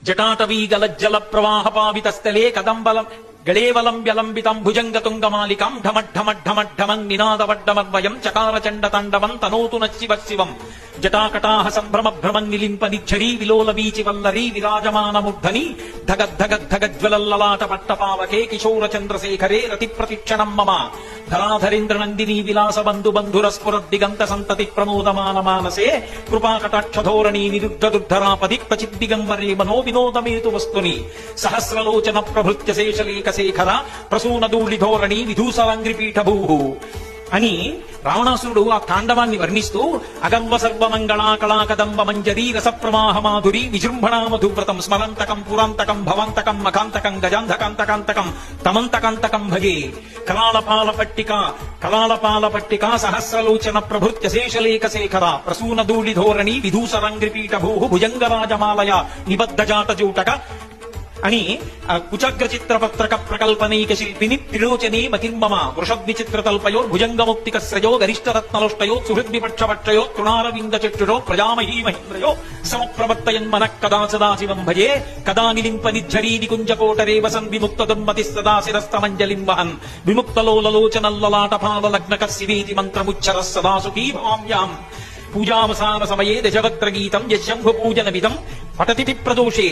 జటాటవీగలజ్జల ప్రవాహ పావితస్థలే కదంబలం గళేవలంబ్యలంబితం భుజంగతుంగమాలికం ఢమఢమఢమఢమం నినాదవడ్డమర్వయం చకారచండ తాండవం తనోతు నశివ శివం జటాకటాహ సంభ్రమ భ్రమం నిలింప నిచ్చరీ విలోల వీచి వల్లరీ విరాజమానముద్ధని ధగద్ధగద్ధగజ్వలల్లలాట పట్టపావకే కిశోర చంద్రశేఖరే రతి ప్రతిక్షణం మమ ధరాధరేంద్ర నందిని విలాస బంధు బంధురస్ఫురద్దిగంత సంతతి ప్రమోదమాన మానసే కృపాకటాక్షధోరణి నిరుద్ధ దుర్ధరాపది క్వచిద్దిగంబరే మనో వినోదమేతు వస్తుని సహస్రలోచన ప్రభృత్య శేషలేఖ శేఖర ప్రసూనదూళి ధోరణి విధూసలాంగ్రిపీఠభూ అని రావణాసురుడు ఆ తాండవాన్ని వర్ణిస్తూ అగంవ సర్వమంగళాకళాకదంబ మంజరీ రసప్రవాహ మాధురి విజృంభణా మధువ్రతం స్మరంతకం పురాంతకం భవంతకం మకాంతకం గజాంధకాంతకాంతకం తమంతకాంతకం భగే కళాళపాల పట్టిక సహస్రలోచన ప్రభృత్య శేషలేఖ శేఖర ప్రసూనదూళి ధోరణి విధూసరాంగ్రిపీఠభూ భుజంగరాజమాలయ నిబద్ధజాటజూటక అని కుచగ్ర చిత్రపత్రక ప్రకల్పనైక శిల్పిని త్రిలోచనీ మతిర్మమ వృషద్విచిత్రతల్పయో భుజంగముక్తికశ్రయో గరిష్టరత్నలుష్టయో సుహృద్విపక్షపక్షయో తృణారవింద చక్షురో ప్రజామహీ మహేంద్రయో సమప్రవర్తయన్ మనః కదా సదాశివం భజే కదా నిలింప నిఝరీ నికుంజకోటరే వసన్ విముక్త దుర్మతి సదా శిరస్తమంజలిం వహన్ విముక్తలోలలోచనల్లలాటపాల లగ్నక శివేతి మంత్రముచ్చర సదా సుఖీ భవామ్యాం పూజావసాన సమయే దశవక్త్ర గీతం యశంభు పూజనమిదం పఠతి ప్రదోషే